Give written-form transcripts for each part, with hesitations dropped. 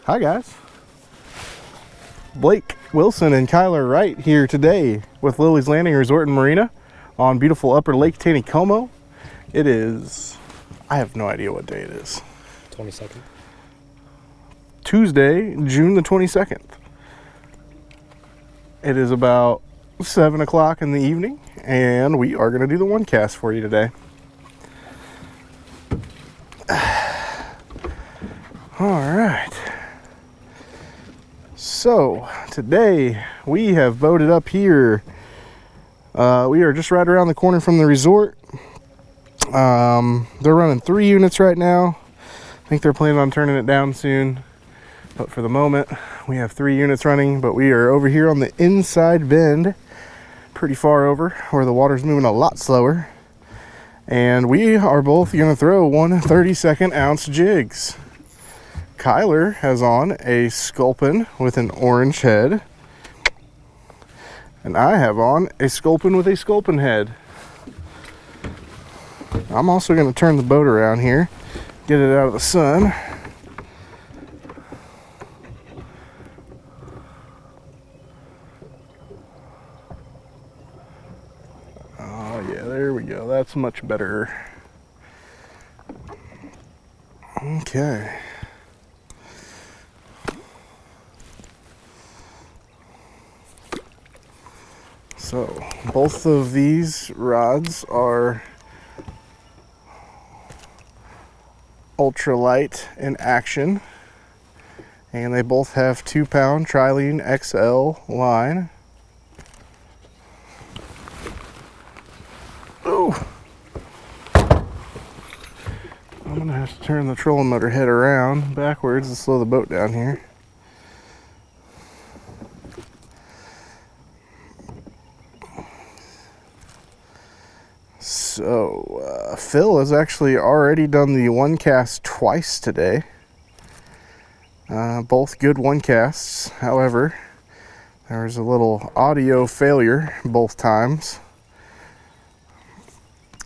Hi guys, Blake Wilson and Kyler Wright here today with Lilley's Landing Resort and Marina on beautiful upper Lake Taneycomo. It is, I have no idea what day it is. 22nd. Tuesday, June the 22nd. It is about 7 o'clock in the evening and we are going to do the one cast for you today. All right. So today we have boated up here. We are just right around the corner from the resort. They're running 3 units right now. I think they're planning on turning it down soon. But for the moment, we have 3 units running. But we are over here on the inside bend, pretty far over, where the water's moving a lot slower. And we are both going to throw 1 32nd ounce jigs. Kyler has on a sculpin with an orange head, and I have on a sculpin with a sculpin head. I'm also going to turn the boat around here, get it out of the sun. Oh yeah, there we go. That's much better. Okay. So both of these rods are ultralight in action, and they both have 2-pound Trilene XL line. Oh, I'm gonna have to turn the trolling motor head around backwards to slow the boat down here. So, Phil has actually already done the one cast twice today. Both good one casts. However, there was a little audio failure both times.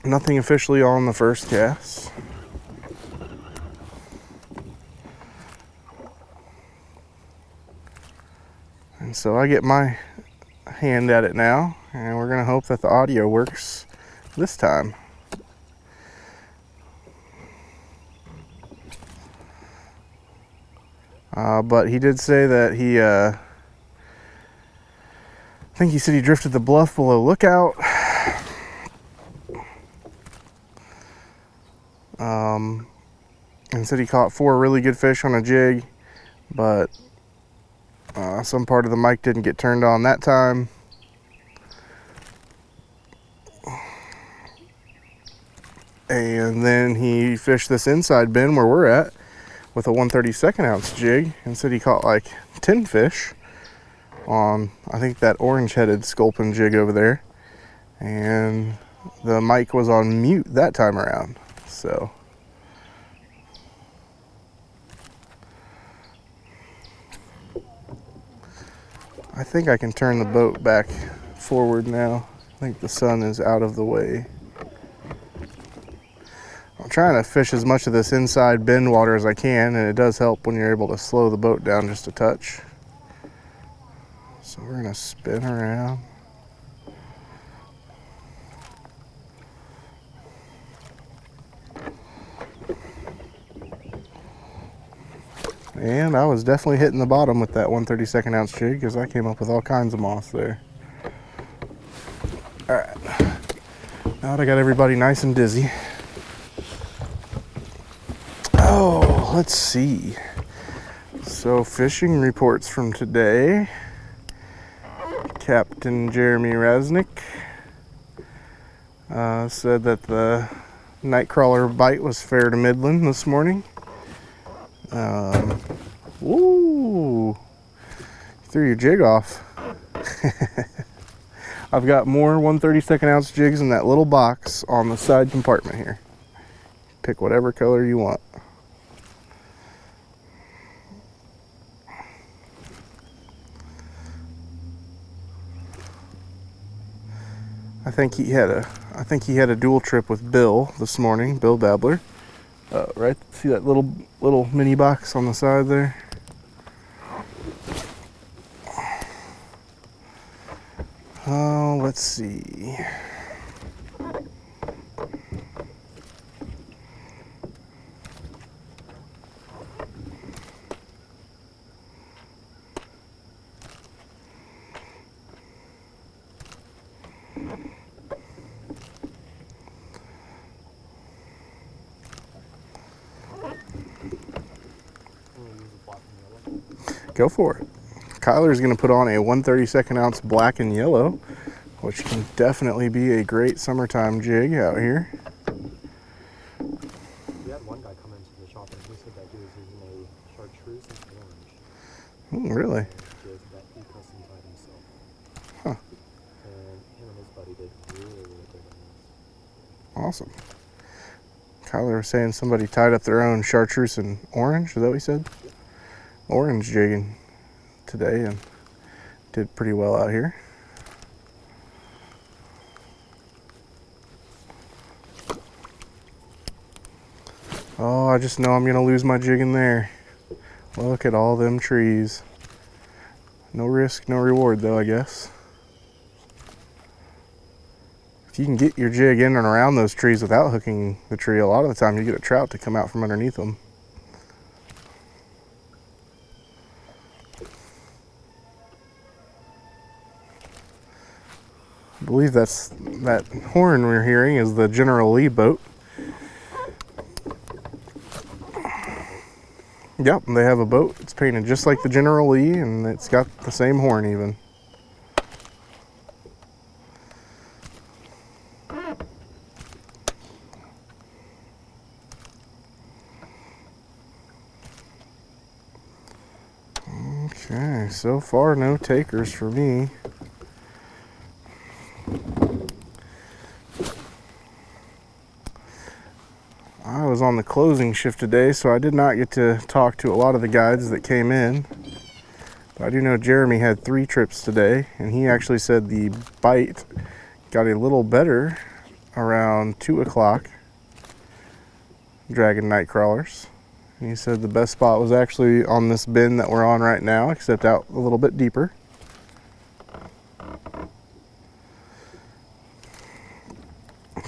Nothing officially on the first cast. And so I get my hand at it now, and we're going to hope that the audio works this time. But he did say that he, I think he said he drifted the bluff below Lookout. And said he caught 4 really good fish on a jig, but some part of the mic didn't get turned on that time. And then he fished this inside bend where we're at with a 1 32nd ounce jig and said he caught like 10 fish on, I think, that orange headed sculpin jig over there. And the mic was on mute that time around. So I think I can turn the boat back forward now. I think the sun is out of the way. I'm trying to fish as much of this inside bend water as I can, and it does help when you're able to slow the boat down just a touch. So we're gonna spin around. And I was definitely hitting the bottom with that 1 32nd ounce jig because I came up with all kinds of moss there. All right, now that I got everybody nice and dizzy. Oh, let's see. So fishing reports from today. Captain Jeremy Resnick said that the nightcrawler bite was fair to middling this morning. Woo! Threw your jig off. I've got more 1 32nd ounce jigs in that little box on the side compartment here. Pick whatever color you want. I think he had a dual trip with Bill this morning, Bill Babbler. Right, see that little mini box on the side there? Oh, let's see. Go for it. Kyler's going to put on a 1/32 ounce black and yellow, which can definitely be a great summertime jig out here. We had one guy come into the shop and he said that he was using a chartreuse and orange. Really? Jig that he custom tied himself. Huh. And him and his buddy did really, really good on this. Awesome. Kyler was saying somebody tied up their own chartreuse and orange. Is that what he said? Yep. Orange jigging today and did pretty well out here. Oh, I just know I'm gonna lose my jig in there. Look at all them trees. No risk, no reward though, I guess. If you can get your jig in and around those trees without hooking the tree, a lot of the time you get a trout to come out from underneath them. I believe that horn we're hearing is the General Lee boat. Yep, they have a boat. It's painted just like the General Lee, and it's got the same horn even. Okay, so far no takers for me. I was on the closing shift today, so I did not get to talk to a lot of the guides that came in. But I do know Jeremy had 3 trips today, and he actually said the bite got a little better around 2 o'clock, dragging night crawlers. And he said the best spot was actually on this bend that we're on right now, except out a little bit deeper.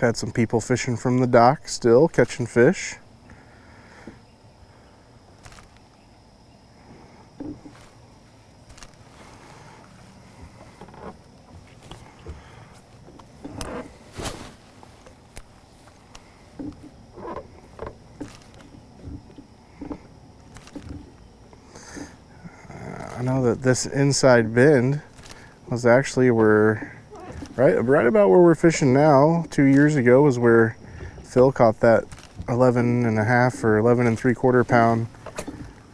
Had some people fishing from the dock still, catching fish. I know that this inside bend was actually where right about where we're fishing now. 2 years ago was where Phil caught that 11.5 or 11 3/4 pound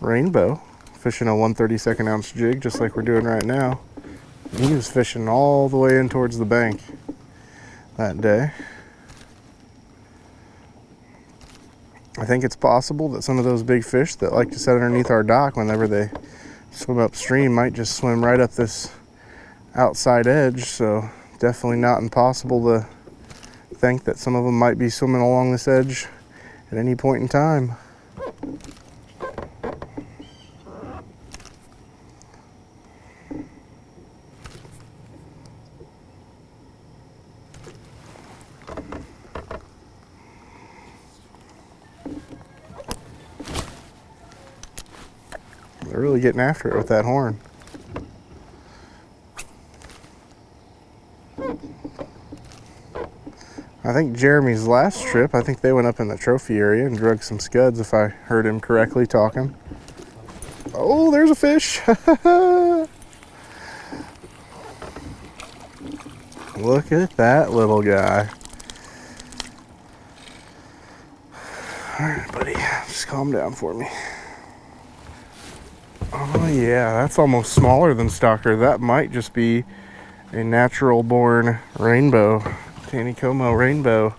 rainbow, fishing a 1/32 ounce jig, just like we're doing right now. And he was fishing all the way in towards the bank that day. I think it's possible that some of those big fish that like to sit underneath our dock whenever they swim upstream might just swim right up this outside edge, so definitely not impossible to think that some of them might be swimming along this edge at any point in time. They're really getting after it with that horn. I think Jeremy's last trip, I think they went up in the trophy area and drug some scuds, if I heard him correctly talking. Oh, there's a fish. Look at that little guy. All right, buddy, just calm down for me. Oh yeah, that's almost smaller than Stalker. That might just be a natural born rainbow. Taneycomo rainbow.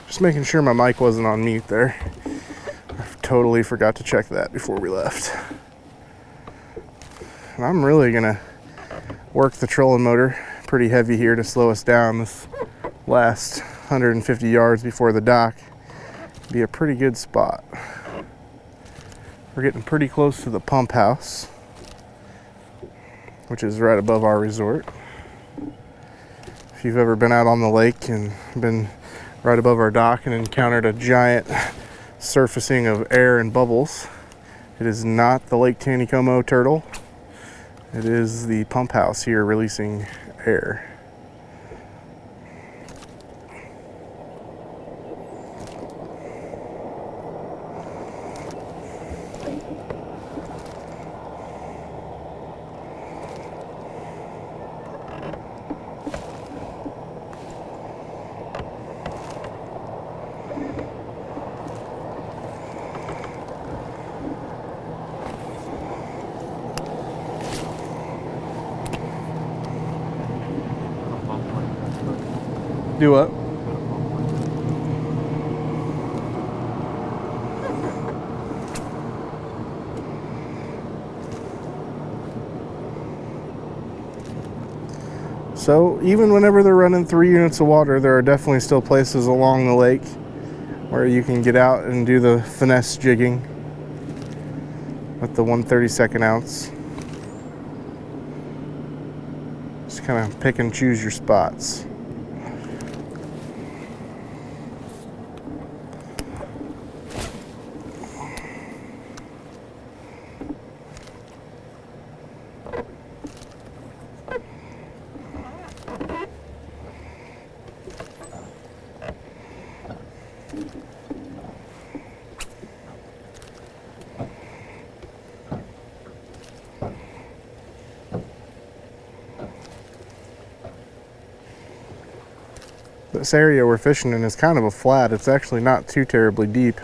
Just making sure my mic wasn't on mute there. I totally forgot to check that before we left. And I'm really gonna work the trolling motor pretty heavy here to slow us down this last 150 yards before the dock. Be a pretty good spot. We're getting pretty close to the pump house, which is right above our resort. If you've ever been out on the lake and been right above our dock and encountered a giant surfacing of air and bubbles, it is not the Lake Taneycomo turtle. It is the pump house here releasing air. Do what? So even whenever they're running 3 units of water, there are definitely still places along the lake where you can get out and do the finesse jigging with the 1/32 ounce. Just kind of pick and choose your spots. This area we're fishing in is kind of a flat. It's actually not too terribly deep.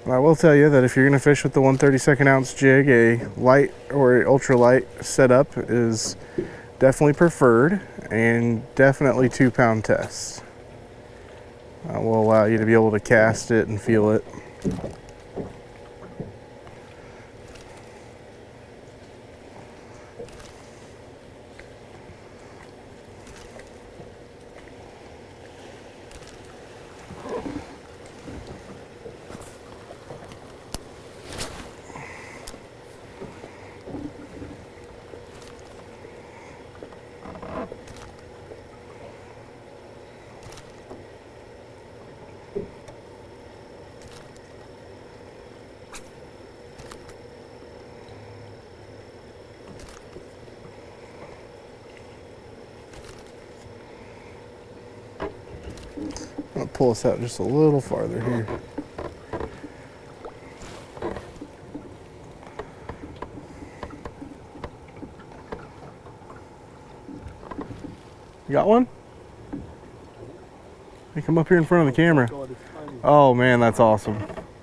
I will tell you that if you're going to fish with the 1/32 ounce jig, a light or ultralight setup is definitely preferred, and definitely 2-pound test. Will allow you to be able to cast it and feel it. I'm gonna pull us out just a little farther here. You got one? Hey, come up here in front of the camera. Oh man, that's awesome.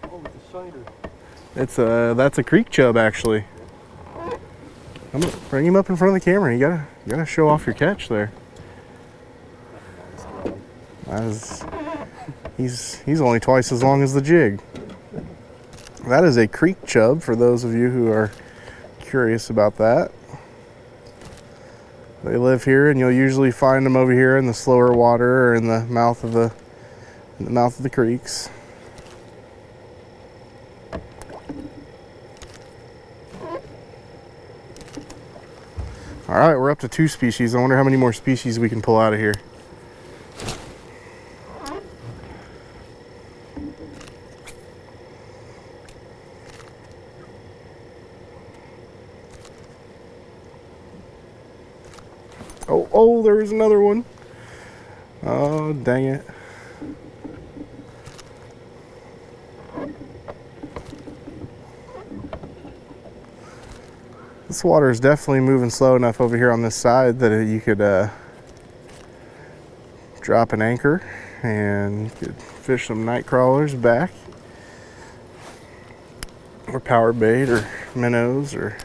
Oh, it's a shiner. That's a creek chub actually. I'm gonna bring him up in front of the camera. You gotta show off your catch there. He's only twice as long as the jig. That is a creek chub for those of you who are curious about that. They live here, and you'll usually find them over here in the slower water or in the mouth of the creeks. All right, we're up to 2 species. I wonder how many more species we can pull out of here. Oh, there was another one. Oh, dang it. This water is definitely moving slow enough over here on this side that you could drop an anchor and you could fish some night crawlers back, or power bait or minnows or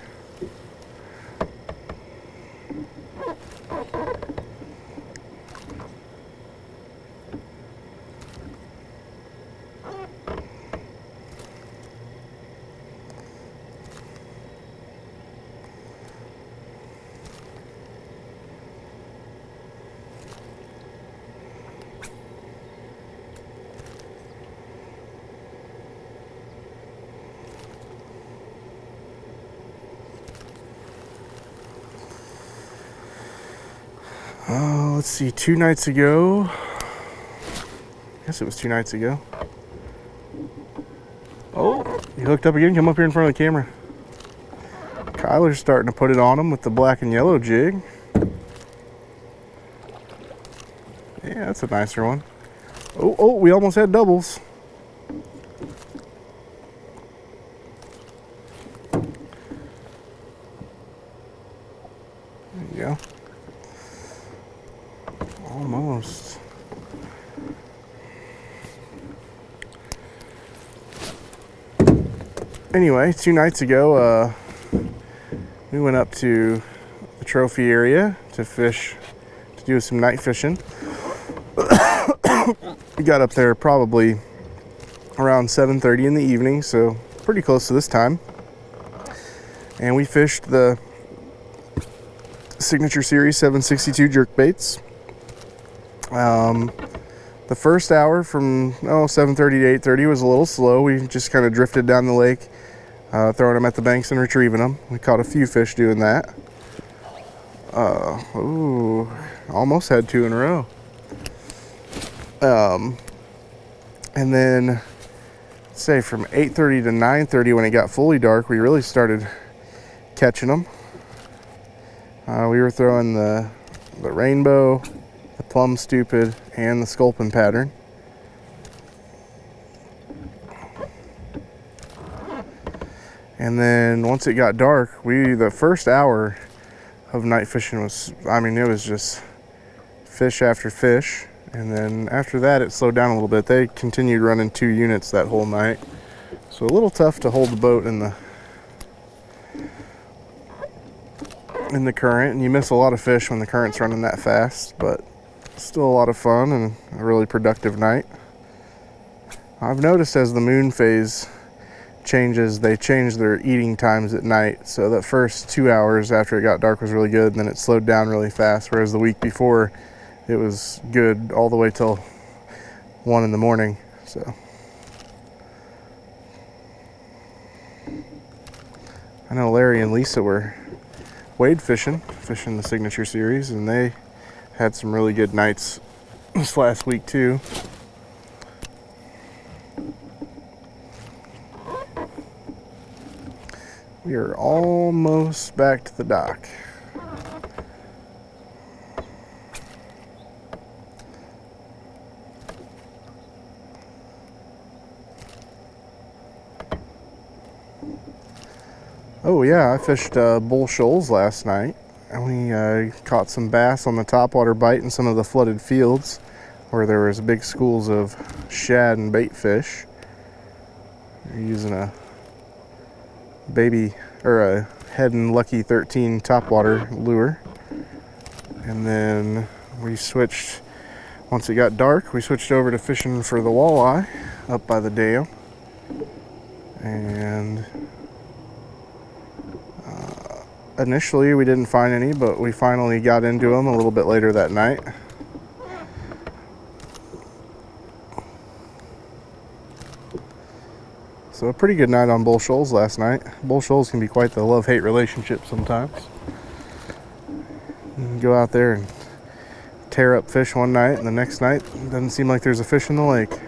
Let's see, 2 nights ago. I guess it was 2 nights ago. Oh, he hooked up again. Come up here in front of the camera. Kyler's starting to put it on him with the black and yellow jig. Yeah, that's a nicer one. Oh, we almost had doubles. There you go. Almost. Anyway, 2 nights ago, we went up to the trophy area to fish, to do some night fishing. We got up there probably around 7:30 in the evening, so pretty close to this time. And we fished the Signature Series 762 jerkbaits. The first hour from 7:30 to 8:30 was a little slow. We just kind of drifted down the lake, throwing them at the banks and retrieving them. We caught a few fish doing that. Ooh, almost had 2 in a row. And then, say from 8:30 to 9:30, when it got fully dark, we really started catching them. We were throwing the rainbow, the plum stupid, and the sculpin pattern. And then once it got dark, the first hour of night fishing was, it was just fish after fish. And then after that, it slowed down a little bit. They continued running 2 units that whole night. So a little tough to hold the boat in the current, and you miss a lot of fish when the current's running that fast, but still a lot of fun and a really productive night. I've noticed as the moon phase changes, they change their eating times at night. So that first 2 hours after it got dark was really good, and then it slowed down really fast, whereas the week before it was good all the way till 1 in the morning. So I know Larry and Lisa were wade fishing the Signature Series, and they had some really good nights this last week too. We are almost back to the dock. Oh yeah, I fished Bull Shoals last night, and we caught some bass on the topwater bite in some of the flooded fields where there was big schools of shad and bait fish. We're using a Head and Lucky 13 topwater lure. And then we switched, once it got dark, we switched over to fishing for the walleye up by the dam. And initially we didn't find any, but we finally got into them a little bit later that night. So a pretty good night on Bull Shoals last night. Bull Shoals can be quite the love-hate relationship sometimes. You can go out there and tear up fish one night, and the next night it doesn't seem like there's a fish in the lake.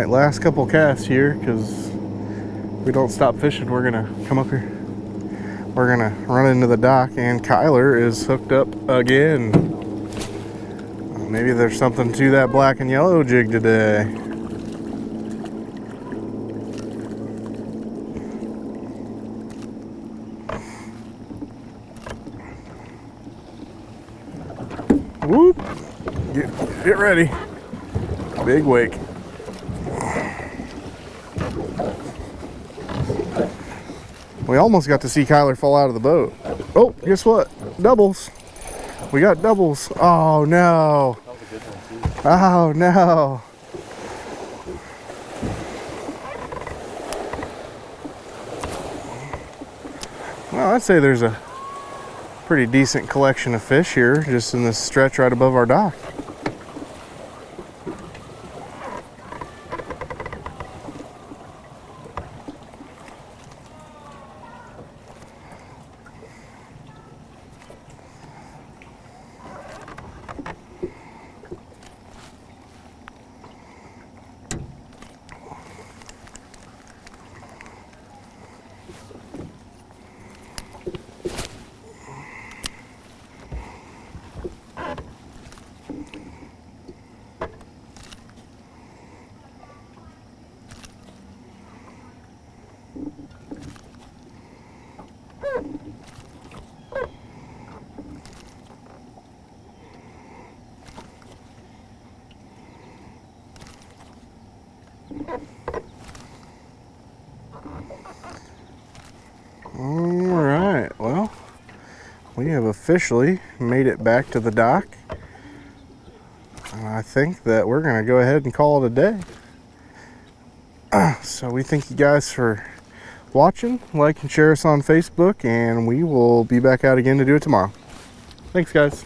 Last couple casts here, because if we don't stop fishing, we're gonna come up here. We're gonna run into the dock, and Kyler is hooked up again. Maybe there's something to that black and yellow jig today. Whoop! Get ready. Big wake. We almost got to see Kyler fall out of the boat. Oh, guess what? Doubles. We got doubles. Oh no. That was a good one too. Oh no. Well, I'd say there's a pretty decent collection of fish here just in this stretch right above our dock. Alright, well, we have officially made it back to the dock. And I think that we're going to go ahead and call it a day. So we thank you guys for watching. Like and share us on Facebook, and we will be back out again to do it tomorrow. Thanks, guys.